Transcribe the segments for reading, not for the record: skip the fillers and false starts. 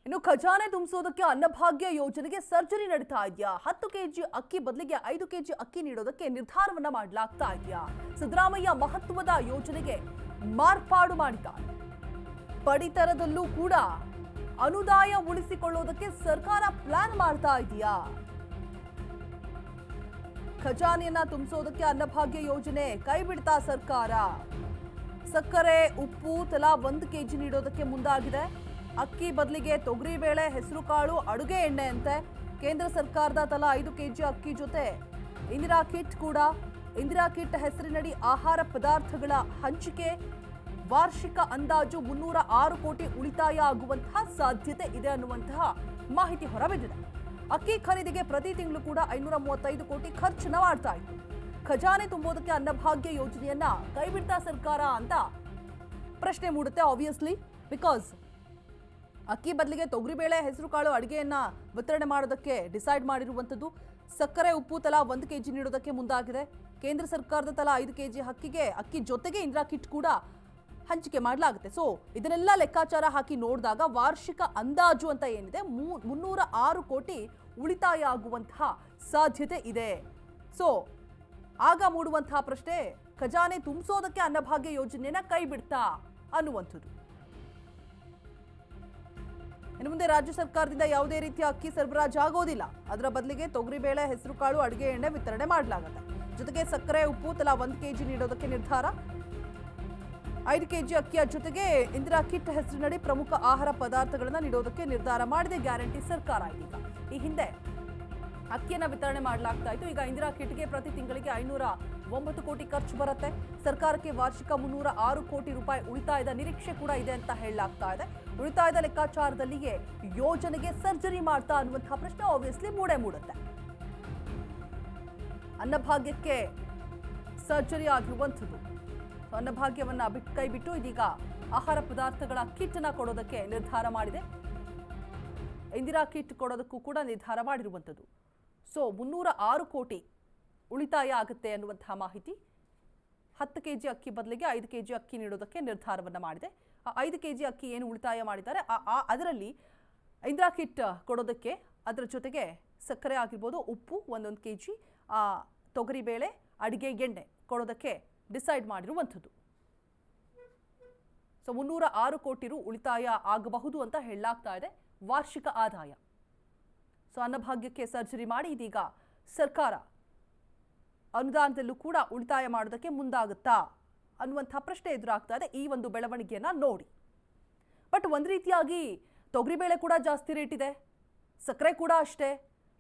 ಇನ್ನು ಖಜಾನೆ ತುಂಬಿಸೋದಕ್ಕೆ ಅನ್ನಭಾಗ್ಯ ಯೋಜನೆಗೆ ಸರ್ಜರಿ ನಡೀತಾ ಇದೆಯಾ? 10 ಕೆಜಿ ಅಕ್ಕಿ ಬದಲಿಗೆ 5 ಕೆಜಿ ಅಕ್ಕಿ ನೀಡೋದಕ್ಕೆ ನಿರ್ಧಾರವನ್ನ ಮಾಡಲಾಗ್ತಾ ಇದೆಯಾ? ಸಿದ್ದರಾಮಯ್ಯ ಮಹತ್ವದ ಯೋಜನೆಗೆ ಮಾರ್ಪಾಡು ಮಾಡಿದ್ದಾರೆ. ಪಡಿತರದಲ್ಲೂ ಕೂಡ ಅನುದಾಯ ಉಳಿಸಿಕೊಳ್ಳೋದಕ್ಕೆ ಸರ್ಕಾರ ಪ್ಲಾನ್ ಮಾಡ್ತಾ ಇದೆಯಾ? ಖಜಾನೆಯನ್ನ ತುಂಬಿಸೋದಕ್ಕೆ ಅನ್ನಭಾಗ್ಯ ಯೋಜನೆ ಕೈ ಬಿಡ್ತಾ ಸರ್ಕಾರ. ಸಕ್ಕರೆ, ಉಪ್ಪು ತಲಾ 1 ಕೆಜಿ ನೀಡೋದಕ್ಕೆ ಮುಂದಾಗಿದೆ. ಅಕ್ಕಿ ಬದಲಿಗೆ ತೊಗರಿಬೇಳೆ, ಹೆಸರುಕಾಳು, ಅಡುಗೆ ಎಣ್ಣೆ ಅಂತೆ. ಕೇಂದ್ರ ಸರ್ಕಾರದ ತಲಾ 5 ಕೆಜಿ ಅಕ್ಕಿ ಜೊತೆ ಇಂದಿರಾ ಕಿಟ್ ಕೂಡ. ಇಂದಿರಾ ಕಿಟ್ ಹೆಸರಿನಡಿ ಆಹಾರ ಪದಾರ್ಥಗಳ ಹಂಚಿಕೆ. ವಾರ್ಷಿಕ ಅಂದಾಜು 306 ಕೋಟಿ ಉಳಿತಾಯ ಆಗುವಂತಹ ಸಾಧ್ಯತೆ ಇದೆ ಅನ್ನುವಂತಹ ಮಾಹಿತಿ ಹೊರಬಿದ್ದಿದೆ. ಅಕ್ಕಿ ಖರೀದಿಗೆ ಪ್ರತಿ ತಿಂಗಳು ಕೂಡ 535 ಕೋಟಿ ಖರ್ಚನ್ನ ಮಾಡ್ತಾ ಇತ್ತು. ಖಜಾನೆ ತುಂಬೋದಕ್ಕೆ ಅನ್ನಭಾಗ್ಯ ಯೋಜನೆಯನ್ನ ಕೈ ಬಿಡ್ತಾ ಸರ್ಕಾರ ಅಂತ ಪ್ರಶ್ನೆ ಮೂಡುತ್ತೆ. ಆಬ್ವಿಯಸ್ಲಿ, ಬಿಕಾಸ್ ಅಕ್ಕಿ ಬದಲಿಗೆ ತೊಗರಿಬೇಳೆ, ಹೆಸರುಕಾಳು, ಅಡುಗೆಯನ್ನ ವಿತರಣೆ ಮಾಡೋದಕ್ಕೆ ಡಿಸೈಡ್ ಮಾಡಿರುವಂಥದ್ದು. ಸಕ್ಕರೆ, ಉಪ್ಪು ತಲಾ 1 ಕೆಜಿ ನೀಡೋದಕ್ಕೆ ಮುಂದಾಗಿದೆ. ಕೇಂದ್ರ ಸರ್ಕಾರದ ತಲಾ 5 ಕೆಜಿ ಅಕ್ಕಿ ಜೊತೆಗೆ ಇಂದಿರಾ ಕಿಟ್ ಕೂಡ ಹಂಚಿಕೆ ಮಾಡಲಾಗುತ್ತೆ. ಸೊ ಇದನ್ನೆಲ್ಲ ಲೆಕ್ಕಾಚಾರ ಹಾಕಿ ನೋಡಿದಾಗ ವಾರ್ಷಿಕ ಅಂದಾಜು ಅಂತ ಏನಿದೆ 306 ಕೋಟಿ ಉಳಿತಾಯ ಆಗುವಂತಹ ಸಾಧ್ಯತೆ ಇದೆ. ಸೊ ಆಗ ಮೂಡುವಂತಹ ಪ್ರಶ್ನೆ, ಖಜಾನೆ ತುಂಬಿಸೋದಕ್ಕೆ ಅನ್ನಭಾಗ್ಯ ಯೋಜನೆಯನ್ನ ಕೈ ಬಿಡ್ತಾ ಅನ್ನುವಂಥದ್ದು. ಇನ್ನು ಮುಂದೆ ರಾಜ್ಯ ಸರ್ಕಾರದಿಂದ ಯಾವುದೇ ರೀತಿಯ ಅಕ್ಕಿ ಸರಬರಾಜು ಆಗೋದಿಲ್ಲ. ಅದರ ಬದಲಿಗೆ ತೊಗರಿಬೇಳೆ, ಹೆಸರುಕಾಳು, ಅಡುಗೆ ಎಣ್ಣೆ ವಿತರಣೆ ಮಾಡಲಾಗುತ್ತೆ. ಜೊತೆಗೆ ಸಕ್ಕರೆ, ಉಪ್ಪು ತಲಾ 1 ಕೆಜಿ ನೀಡೋದಕ್ಕೆ ನಿರ್ಧಾರ. 5 ಕೆಜಿ ಅಕ್ಕಿಯ ಜೊತೆಗೆ ಇಂದಿರಾ ಕಿಟ್ ಹೆಸರಿನಡಿ ಪ್ರಮುಖ ಆಹಾರ ಪದಾರ್ಥಗಳನ್ನು ನೀಡೋದಕ್ಕೆ ನಿರ್ಧಾರ ಮಾಡಿದೆ ಗ್ಯಾರಂಟಿ ಸರ್ಕಾರ. ಇದೀಗ ಈ ಹಿಂದೆ ಅಕ್ಕಿಯನ್ನ ವಿತರಣೆ ಮಾಡಲಾಗ್ತಾ ಇತ್ತು. ಈಗ ಇಂದಿರಾ ಕಿಟ್ಗೆ ಪ್ರತಿ ತಿಂಗಳಿಗೆ 509 ಕೋಟಿ ಖರ್ಚು ಬರುತ್ತೆ. ಸರ್ಕಾರಕ್ಕೆ ವಾರ್ಷಿಕ 306 ಕೋಟಿ ರೂಪಾಯಿ ಉಳಿತಾಯದ ನಿರೀಕ್ಷೆ ಕೂಡ ಇದೆ ಅಂತ ಹೇಳಲಾಗ್ತಾ ಇದೆ. ಉಳಿತಾಯದ ಲೆಕ್ಕಾಚಾರದಲ್ಲಿಯೇ ಯೋಜನೆಗೆ ಸರ್ಜರಿ ಮಾಡ್ತಾ ಅನ್ನುವಂತಹ ಪ್ರಶ್ನೆ ಆಬ್ವಿಯಸ್ಲಿ ಮೂಡುತ್ತೆ. ಅನ್ನಭಾಗ್ಯಕ್ಕೆ ಸರ್ಜರಿ ಆಗಿರುವಂಥದ್ದು. ಅನ್ನಭಾಗ್ಯವನ್ನ ಕೈ ಬಿಟ್ಟು ಇದೀಗ ಆಹಾರ ಪದಾರ್ಥಗಳ ಕಿಟ್ ಅನ್ನ ಕೊಡೋದಕ್ಕೆ ನಿರ್ಧಾರ ಮಾಡಿದೆ. ಇಂದಿರಾ ಕಿಟ್ ಕೊಡೋದಕ್ಕೂ ಕೂಡ ನಿರ್ಧಾರ ಮಾಡಿರುವಂಥದ್ದು. ಸೊ 306 ಕೋಟಿ ಉಳಿತಾಯ ಆಗುತ್ತೆ ಅನ್ನುವಂತಹ ಮಾಹಿತಿ. 10 ಕೆಜಿ ಅಕ್ಕಿ ಬದಲಿಗೆ 5 ಕೆಜಿ ಅಕ್ಕಿ ನೀಡೋದಕ್ಕೆ ನಿರ್ಧಾರವನ್ನ ಮಾಡಿದೆ. ಆ 5 ಕೆಜಿ ಅಕ್ಕಿ ಏನು ಉಳಿತಾಯ ಮಾಡಿದ್ದಾರೆ ಅದರಲ್ಲಿ ಇಂದಿರಾ ಕಿಟ್ ಕೊಡೋದಕ್ಕೆ, ಅದರ ಜೊತೆಗೆ ಸಕ್ಕರೆ ಆಗಿರ್ಬೋದು, ಉಪ್ಪು 1 ಕೆಜಿ, ತೊಗರಿಬೇಳೆ, ಅಡಿಗೆ ಎಣ್ಣೆ ಕೊಡೋದಕ್ಕೆ ಡಿಸೈಡ್ ಮಾಡಿರುವಂಥದ್ದು. ಸೊ 306 ಕೋಟಿ ರು ಉಳಿತಾಯ ಆಗಬಹುದು ಅಂತ ಹೇಳಲಾಗ್ತಾ ಇದೆ ವಾರ್ಷಿಕ ಆದಾಯ. ಸೊ ಅನ್ನಭಾಗ್ಯಕ್ಕೆ ಸರ್ಜರಿ ಮಾಡಿ ಇದೀಗ ಸರ್ಕಾರ ಅನುದಾನದಲ್ಲೂ ಕೂಡ ಉಳಿತಾಯ ಮಾಡೋದಕ್ಕೆ ಮುಂದಾಗುತ್ತಾ ಅನ್ನುವಂಥ ಪ್ರಶ್ನೆ ಎದುರಾಗ್ತಾ ಇದೆ ಈ ಒಂದು ಬೆಳವಣಿಗೆಯನ್ನ ನೋಡಿ. ಬಟ್ ಒಂದು ರೀತಿಯಾಗಿ ತೊಗರಿಬೇಳೆ ಕೂಡ ಜಾಸ್ತಿ ರೇಟ್ ಇದೆ, ಸಕ್ಕರೆ ಕೂಡ ಅಷ್ಟೇ,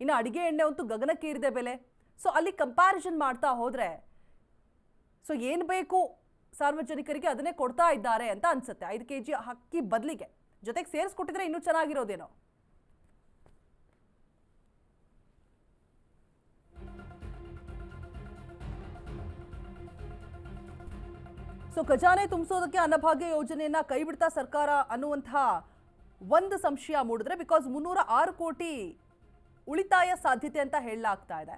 ಇನ್ನು ಅಡಿಗೆ ಎಣ್ಣೆ ಅಂತೂ ಗಗನಕ್ಕೇರಿದೆ ಬೆಲೆ. ಸೊ ಅಲ್ಲಿ ಕಂಪ್ಯಾರಿಸನ್ ಮಾಡ್ತಾ ಹೋದ್ರೆ ಸೊ ಏನು ಬೇಕು ಸಾರ್ವಜನಿಕರಿಗೆ ಅದನ್ನೇ ಕೊಡ್ತಾ ಇದ್ದಾರೆ ಅಂತ ಅನ್ಸುತ್ತೆ. 5 ಕೆಜಿ ಅಕ್ಕಿ ಬದಲಿಗೆ ಜೊತೆಗೆ ಸೇರಿಸ್ಕೊಟ್ಟಿದ್ರೆ ಇನ್ನೂ ಚೆನ್ನಾಗಿರೋದೇನೋ. ಸೊ ಖಜಾನೆ ತುಂಬಿಸೋದಕ್ಕೆ ಅನ್ನಭಾಗ್ಯ ಯೋಜನೆಯನ್ನ ಕೈ ಬಿಡ್ತಾ ಸರ್ಕಾರ ಅನ್ನುವಂತಹ ಒಂದು ಸಂಶಯ ಮೂಡಿದ್ರೆ, ಬಿಕಾಸ್ 306 ಕೋಟಿ ಉಳಿತಾಯ ಸಾಧ್ಯತೆ ಅಂತ ಹೇಳಲಾಗ್ತಾ ಇದೆ.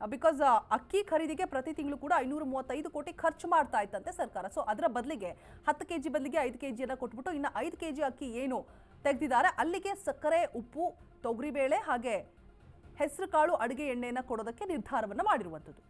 ಬಿಕಾಸ್ ಅಕ್ಕಿ ಖರೀದಿಗೆ ಪ್ರತಿ ತಿಂಗಳು ಕೂಡ 535 ಕೋಟಿ ಖರ್ಚು ಮಾಡ್ತಾ ಇತ್ತಂತೆ ಸರ್ಕಾರ. ಸೊ ಅದರ ಬದಲಿಗೆ 10 ಕೆಜಿ ಬದಲಿಗೆ 5 ಕೆಜಿಯನ್ನು ಕೊಟ್ಬಿಟ್ಟು ಇನ್ನು 5 ಕೆಜಿ ಅಕ್ಕಿ ಏನು ತೆಗೆದಿದ್ದಾರೆ ಅಲ್ಲಿಗೆ ಸಕ್ಕರೆ, ಉಪ್ಪು, ತೊಗರಿಬೇಳೆ ಹಾಗೆ ಹೆಸರುಕಾಳು, ಅಡುಗೆ ಎಣ್ಣೆಯನ್ನು ಕೊಡೋದಕ್ಕೆ ನಿರ್ಧಾರವನ್ನು ಮಾಡಿರುವಂಥದ್ದು.